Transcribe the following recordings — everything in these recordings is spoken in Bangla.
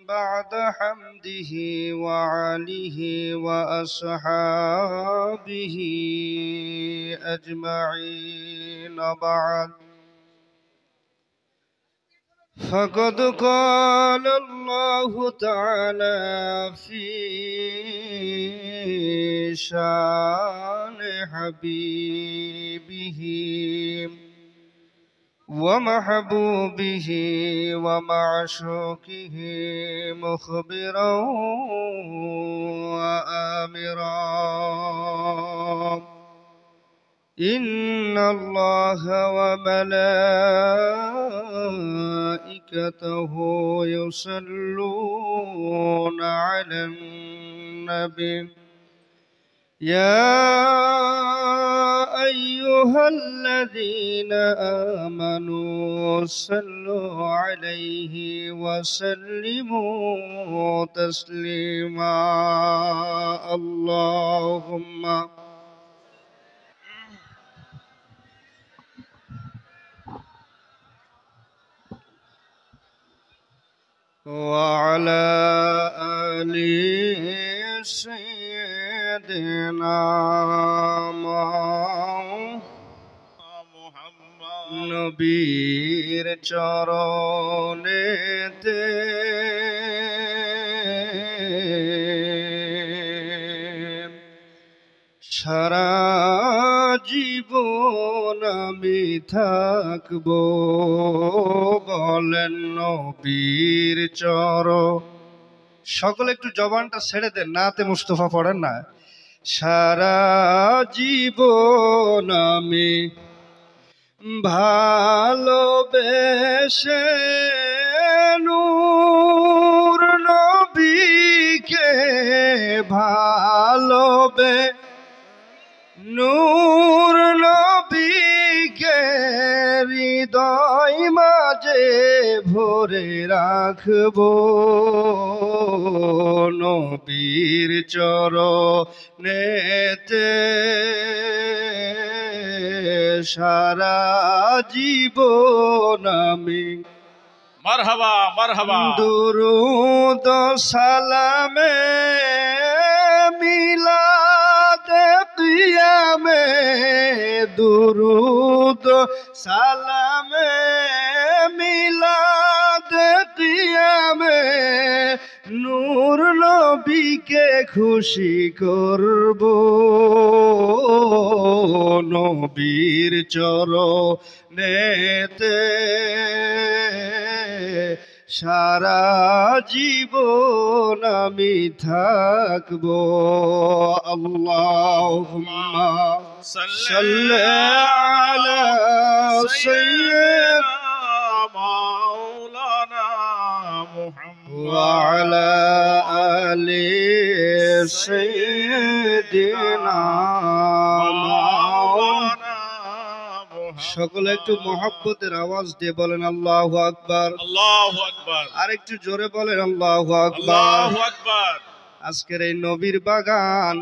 بعد حمده وعليه وأصحابه أجمعين بعد فقد قال الله تعالى في شان حبيبه ومحبوبه ومعشوقه مخبرا وآمرا إن الله وملائكته يصلون على النبي يا أيها الذين آمنوا صلوا عليه وسلموا تسليما اللهم وعلى آل سيدنا محمد নবীর চরণেতে সারা জীবন আমি থাকব বলেন নবীর চরণ সকলে একটু জবানটা ছেড়ে দেন নাতে মুস্তফা পড়েন না সারা জীবন আমি ভালোবেসে নূর নবীকে ভালোবেসে নূর নবীকে হৃদয় মাঝে ভরে রাখব নবীর চরণেতে সারা জীবন আমি মারহাবা মারহাবা দুরুদ সালামে মিলাদে কিয়ামে দুরুদ সালামে মিলাদে কিয়ামে নূর নবীকে খুশি করব নবীর চরণেতে সারা জীবন আমি থাকব আল্লাহুম্মা সাল্লি আলা সাইয়্যিদিনা মাওলানা মুহাম্মদ ওয়া আলা আলি সাইয়্যিদিনা মাওলানা সকলে একটু মহব্বতের আওয়াজ দিয়ে বলেন আল্লাহু আকবার আল্লাহু আকবার আর একটু জোরে বলেন আল্লাহু আকবার আল্লাহু আকবার আজকের এই নবীর বাগান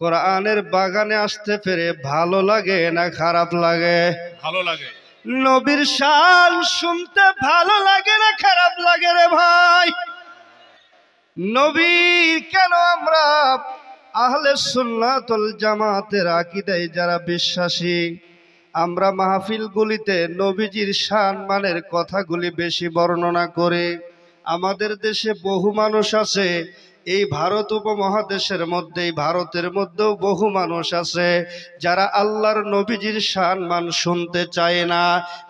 কোরআনের বাগানে আসতে পেরে ভালো লাগে না খারাপ লাগে ভালো লাগে নবীর শান শুনতে ভালো লাগে না খারাপ লাগে রে ভাই নবী কেন আমরা আহলে সুন্নাতুল জামাতের আকীদায় যারা বিশ্বাসী আমরা মাহফিলগুলিতে নবীজির শান মানের কথাগুলি বেশি বর্ণনা করে আমাদের দেশে বহু মানুষ আছে এই ভারত উপমহাদেশের মধ্যে ভারতের মধ্যেও বহু মানুষ আছে যারা আল্লাহর নবীজির শান মান শুনতে চায় না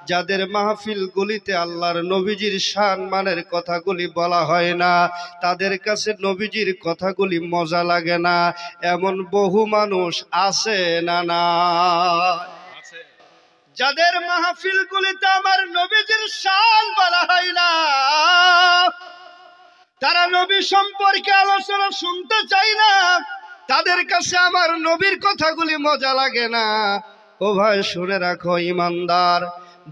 যাদের মাহফিলগুলিতে আল্লাহর নবীজির শান মানের কথাগুলি বলা হয় না তাদের কাছে নবীজির কথাগুলি মজা লাগে না এমন বহু মানুষ আছে না না যাদের মাহফিলগুলিতে আমার নবীজির শান বলা হয় না তারা নবী সম্পর্কে আলোচনা শুনতে চায় না তাদের কাছে আমার নবীর কথাগুলি মজা লাগে না ও ভাই শুনে রাখো ইমানদার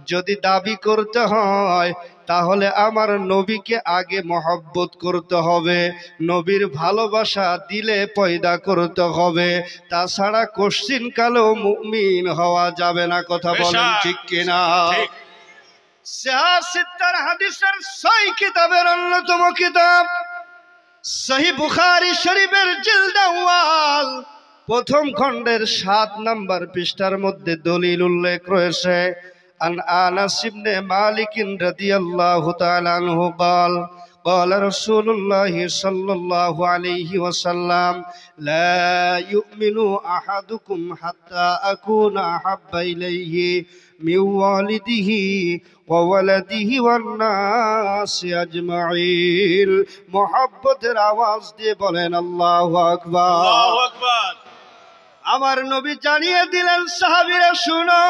যদি দাবি করতে হয় তাহলে আমার নবীকে আগে মহব্বত করতে হবে নবীর ভালোবাসা দিলে পয়দা করতে হবে তাছাড়া কোশ্চিন কালেও মুমিন হওয়া যাবে না কথা বলেন ঠিক কিনা সিত্তার হাদিসের 6 কিতাবের অন্যতম কিতাব সহিহ বুখারী শরীফের জিলদ আউয়াল প্রথম খণ্ডের 7 নম্বর পৃষ্ঠার মধ্যে দলিল উল্লেখ রয়েছে। আন আনাস ইবনে মালিক রাদিয়াল্লাহু তাআলা আনহু قال قال رسول الله صلى الله عليه وسلم لا يؤمن أحدكم حتى أكون أحب إليه من والده وولده والناس أجمعين محبতের আওয়াজ দিয়ে বলেন আল্লাহু আকবার। আল্লাহু আকবার। আমার নবী জানিয়ে দিলেন সাহাবীরা শুনো,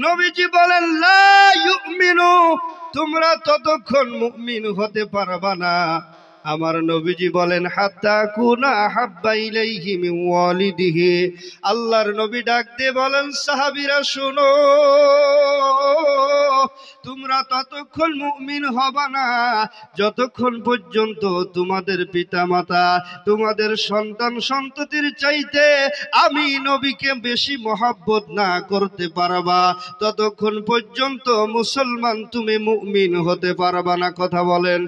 নবীজি বলেন লা ইউমিনু, তোমরা ততক্ষণ মুমিন হতে পারবা না। আমার নবীজি বলেন হাত্তা কুনা হাব্বা ইলাইহি মিন ওয়ালিদিহি। আল্লাহর নবী ডাক দিয়ে বলেন সাহাবীরা শুনো, তোমরা ততক্ষণ মুমিন হবা না যতক্ষণ পর্যন্ত তোমাদের পিতামাতা, তোমাদের সন্তান সন্ততির চাইতে আমি নবীকে বেশি মহব্বত না করতে পারবা, ততক্ষণ পর্যন্ত মুসলমান তুমি মুমিন হতে পারবা না। কথা বলেন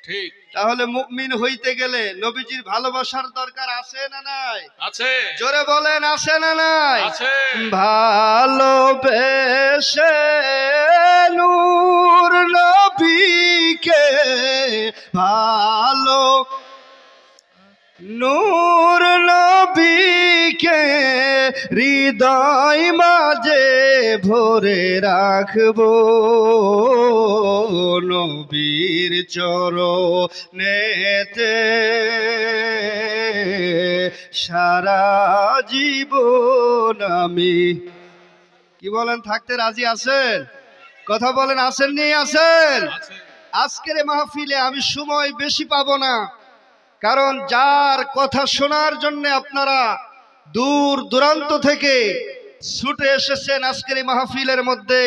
ঠিক। তাহলে মুমিন হইতে গেলে নবীজির ভালোবাসার দরকার আছে না নাই? আছে। জোরে বলেন আছে না নাই? আছে। ভালোবেসে নূর নবীকে, ভালো নূর নবীকে হৃদয় মাঝে ভরে রাখবো, নবীর চরণেতে সারা জীবন আমি। কি বলেন, থাকতে রাজি আছেন? কথা বলেন আছেন নি? আছেন? আছে। আজকের মাহফিলে আমি সময় বেশি পাবো না, কারণ যার কথা শোনার জন্য আপনারা দূর দূরান্ত থেকে ছুটে এসেছেন আজকের এই মাহফিলের মধ্যে,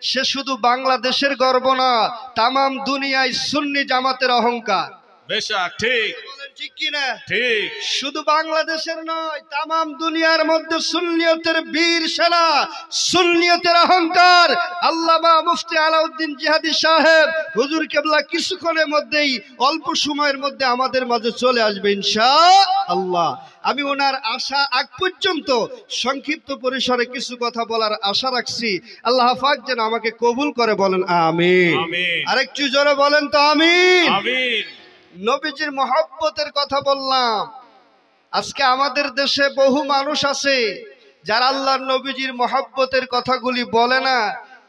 সে শুধু বাংলাদেশের গর্ব না, তামাম দুনিয়ায় সুন্নি জামাতের অহংকার। বেশক ঠিক। বলেন ঠিক কিনা? ঠিক। শুধু বাংলাদেশের নয়, তামাম দুনিয়ার মধ্যে সুন্নিয়তের বীর সেনা, সুন্নিয়তের অহংকার। আল্লামা মুফতি আলাউদ্দিন জিহাদি সাহেব হুজুর কেবলা কিছুক্ষণের মধ্যেই, অল্প সময়ের মধ্যে আমাদের মাঝে চলে আসবে ইনশাআল্লাহ। আমি ওনার আশা আগ পর্যন্ত সংক্ষিপ্ত পরিসরে কিছু কথা বলার আশা রাখছি। আল্লাহ পাক যেন আমাকে কবুল করে, বলেন আমিন। আমিন। আরেকটু জোরে বলেন তো আমিন। আমিন। নবীজির মহব্বতের কথা বললাম। আজকে আমাদের দেশে বহু মানুষ আছে যারা আল্লাহর নবীজির মহব্বতের কথাগুলি বলে না।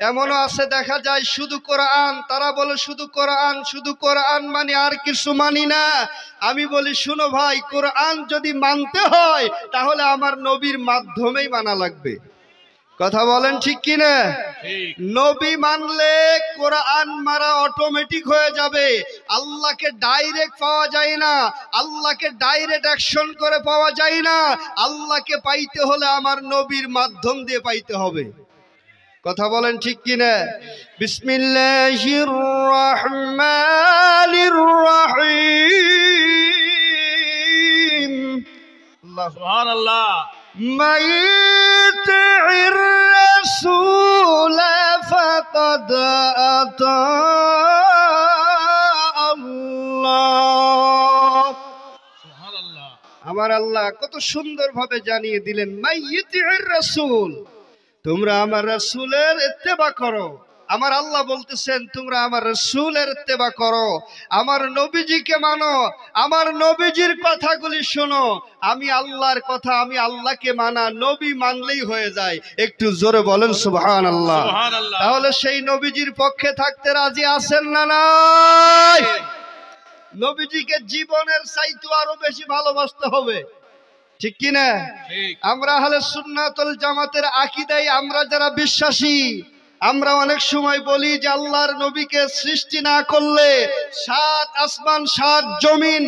এমনও আছে, দেখা যায় শুধু কোরআন, তারা বলে শুধু কোরআন, শুধু কোরআন মানি, আর কিছু মানি না। আমি বলি শুনো ভাই, কোরআন যদি মানতে হয় তাহলে আমার নবীর মাধ্যমেই মানা লাগবে। কথা বলেন ঠিক কিনা? ঠিক। নবী মানলে কোরআন মারা অটোমেটিক হয়ে যাবে। আল্লাহকে ডাইরেক্ট পাওয়া যায় না, আল্লাহকে ডাইরেক্ট অ্যাকশন করে পাওয়া যায় না। আল্লাহকে পাইতে হলে আমার নবীর মাধ্যম দিয়ে পাইতে হবে। কথা বলেন ঠিক কিনা? বিসমিল্লাহির রহমানির রহিম। আল্লাহ সুবহানাল্লাহ। মাইতির রাসূল ফাকাদ আতা আল্লাহ। সুবহানাল্লাহ। আমার আল্লাহ কত সুন্দরভাবে জানিয়ে দিলেন, মাইতির রাসূল, তোমরা আমার রাসূলের ইত্তেবা করো। আমার আল্লাহ বলতেছেন তোমরা আমার রাসূলের ইত্তেবা করো, আমার নবীজিকে মানো, আমার নবীজির কথাগুলি শোনো। আমি আল্লাহর কথা, আমি আল্লাহকে মানা, নবী মানলেই হয়ে যায়। একটু জোরে বলেন সুবহানাল্লাহ। সুবহানাল্লাহ। তাহলে সেই নবীজির পক্ষে থাকতে রাজি আছেন না নাই? নবীজিকে জীবনের চাইতে আরো বেশি ভালোবাসতে হবে, ঠিক কি না? ঠিক। আমরা আহলে সুন্নাতুল জামাতের আকীদায় আমরা যারা বিশ্বাসী, আমরা অনেক সময় বলি যে আল্লাহর নবীকে সৃষ্টি না করলে 7 আসমান 7 জমিন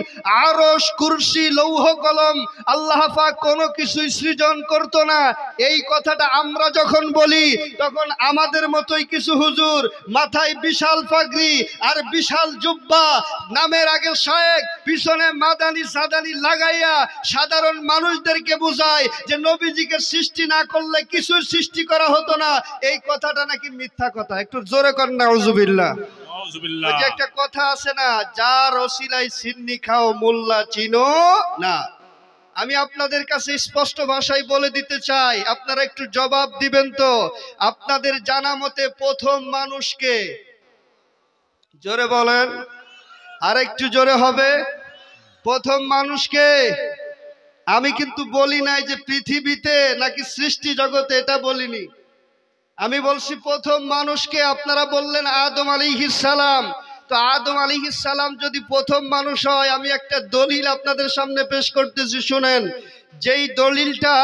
আরশ কুরসি লৌহ কলম আল্লাহ পাক কোনো কিছুই সৃজন করতো না। এই কথাটা আমরা যখন বলি তখন আমাদের মতোই কিছু হুজুর মাথায় বিশাল পাগড়ি আর বিশাল জুব্বা, নামের আগে শায়েখ, পিছনে মাদানি সাদানি লাগাইয়া সাধারণ মানুষদেরকে বোঝায় যে নবীজিকে সৃষ্টি না করলে কিছু সৃষ্টি করা হতো না। এই কথাটা নাকি মিথ্যা কথা। একটু জোরে কর নাউজুবিল্লাহ। নাউজুবিল্লাহ। ওই যে একটা কথা আছে না, যার ওসিলায় সিন্নি খাও মোল্লা চিনো না। আমি আপনাদের কাছে স্পষ্ট ভাষায় বলে দিতে চাই, আপনারা একটু জবাব দিবেন তো, আপনাদের জানা মতে প্রথম মানুষকে, জোরে বলেন, আর একটু জোরে হবে, প্রথম মানুষকে? আমি কিন্তু বলি নাই যে পৃথিবীতে নাকি সৃষ্টি জগতে, এটা বলিনি। আমি বলছি প্রথম মানুষকে। আপনারা বললেন আদম আলাইহিস সালাম। তো আদম আলাইহিস সালাম যদি প্রথম মানুষ হয়, আমি একটা দলিল আপনাদের সামনে পেশ করতেছি, শুনেন। যেই দলিলটা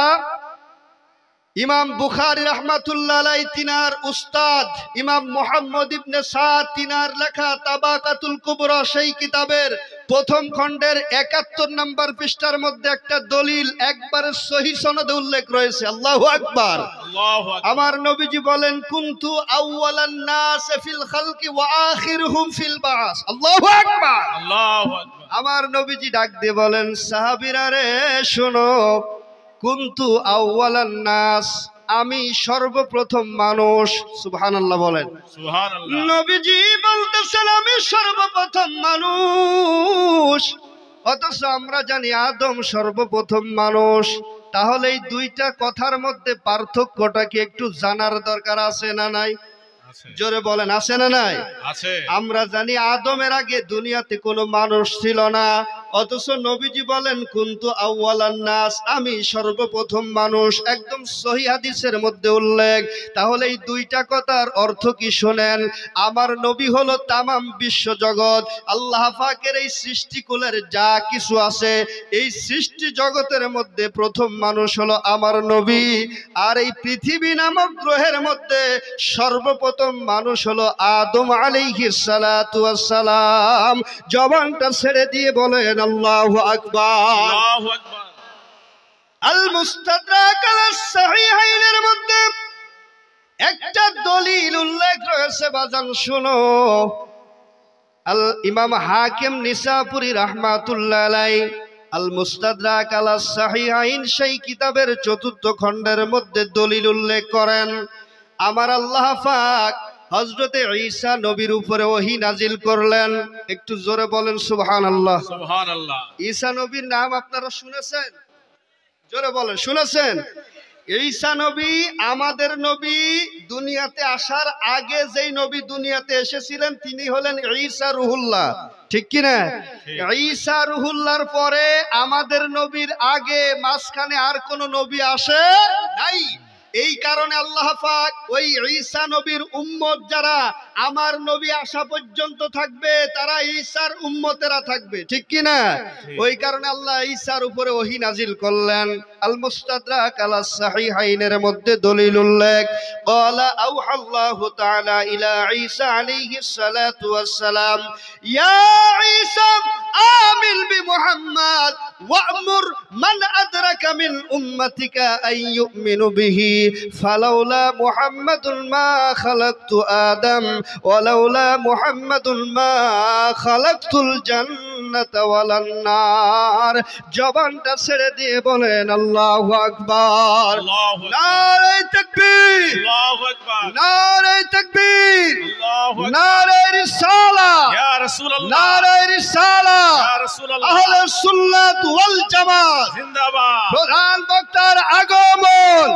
ইমাম বুখারী রাহমাতুল্লাহ আলাইহি তিনার উস্তাদ ইমাম মুহাম্মদ ইবনে সাদ তিনার লেখা তাবাকাতুল কুবরা সেই কিতাবের প্রথম খণ্ডের ৭১ নম্বর পৃষ্ঠার মধ্যে একটা দলিল একবারে সহিহ সনদে উল্লেখ রয়েছে। আল্লাহু আকবার। আল্লাহু আকবার। আমার নবীজি বলেন, কুনতু আউওয়ালান নাস ফিল খালকি ওয়া আখিরুহুম ফিল বাস। আল্লাহু আকবার। আল্লাহু আকবার। আমার নবীজি ডাক দিয়ে বলেন, সাহাবীরা রে শোনো, কুনতু আউওয়ালান নাস, আমি সর্বপ্রথম মানুষ। সুবহানাল্লাহ বলেন। সুবহানাল্লাহ। নবীজি বলতেছেন আমি সর্বপ্রথম মানুষ, অথচ আমরা জানি আদম সর্বপ্রথম মানুষ। তাহলে এই দুইটা কথার মধ্যে পার্থক্যটা কি একটু জানার দরকার আছে না নাই? জোরে বলেন, আছে না নাই? আছে। আমরা জানি আদমের আগে দুনিয়াতে কোনো মানুষ ছিল না, অথচ নবীজি বলেন কুনতু আউওয়ালান নাস, আমি সর্বপ্রথম মানুষ। একদম সহিহ হাদিসের মধ্যে উল্লেখ। তাহলে এই দুইটা কথার অর্থ কি শোনেন। আমার নবী হলো তামাম বিশ্ব জগৎ, আল্লাহ পাকের এই সৃষ্টিকুলের যা কিছু আছে এই সৃষ্টি জগতের মধ্যে প্রথম মানুষ হলো আমার নবী। আর এই পৃথিবী নামক গ্রহের মধ্যে সর্বপ্রথম মানুষ হলো আদম আলাইহিস সালাতু ওয়াস সালাম। জবানটা ছেড়ে দিয়ে বলেন আল্লাহু আকবার। আল্লাহু আকবার। আল মুস্তাদরাক আলাস সাহিহাইনের মধ্যে একটা দলিল উল্লেখ রয়েছে, বাজান শুনো। আল ইমাম হাকিম নিসাপুরি রাহমাতুল্লাহ আলাইহি আল মুস্তাদরাক আলাস সাহিহাইন সেই কিতাবের ৪র্থ খণ্ডের মধ্যে দলিল উল্লেখ করেন, আমার আল্লাহ পাক হযরতে ঈসা নবীর উপরে ওহী নাজিল করলেন। একটু জোরে বলেন সুবহানাল্লাহ। সুবহানাল্লাহ। ঈসা নবীর নাম আপনারা শুনেছেন? জোরে বলেন, শুনেছেন? ঈসা নবী আমাদের নবী। দুনিয়াতে আসার আগে যেই নবী দুনিয়াতে এসেছিলেন তিনি হলেন ঈসা রুহুল্লাহ, ঠিক কি না? ঈসা রুহুল্লাহর পরে আমাদের নবীর আগে মাঝখানে আর কোন নবী আসে নাই। এই কারণে আল্লাহ পাক ওই ঈসা নবীর উম্মত যারা আমার নবী আসা পর্যন্ত থাকবে তারা ঈসার উম্মতেরা থাকবে, ঠিক কি না? ওই কারণে আল্লাহ ঈসার উপরে ওহী নাজিল করলেন। আল মুস্তাদরাক আলাস সাহিহাইনের মধ্যে দলিল উল্লেখ, ক্বালা আওহাল্লাহু তাআলা ইলা ঈসা আলাইহিস সালাতু ওয়াস সালাম, ইয়া ঈসা আমিল বিমুহাম্মাদ ওয়া'মুর মান আদরাকা মিন উম্মাতিকা আন ইউমিনু বিহি ফালাউলা মুহাম্মাদুন মা খালাকতু আদম ওয়ালাউলা মুহাম্মাদুন মা খালাকতুল জান্নাতা ওয়ালান নার। জবানটা ছেড়ে দিয়ে বলেন আল্লাহু আকবার। আল্লাহু আকবার। নারে তাকবীর, আল্লাহু আকবার। নারে তাকবীর, আল্লাহু আকবার। নারে রিসালাহ, ইয়া রাসূলুল্লাহ। নারে রিসালাহ, ইয়া রাসূলুল্লাহ। আহলে সুন্নাত ওয়াল জামাত। জিন্দাবাদ। প্রধান বক্তার আগমন,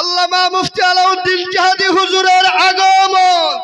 আল্লামা মুফতি আলাউদ্দিন জাহাদি হুজুরের আগমন।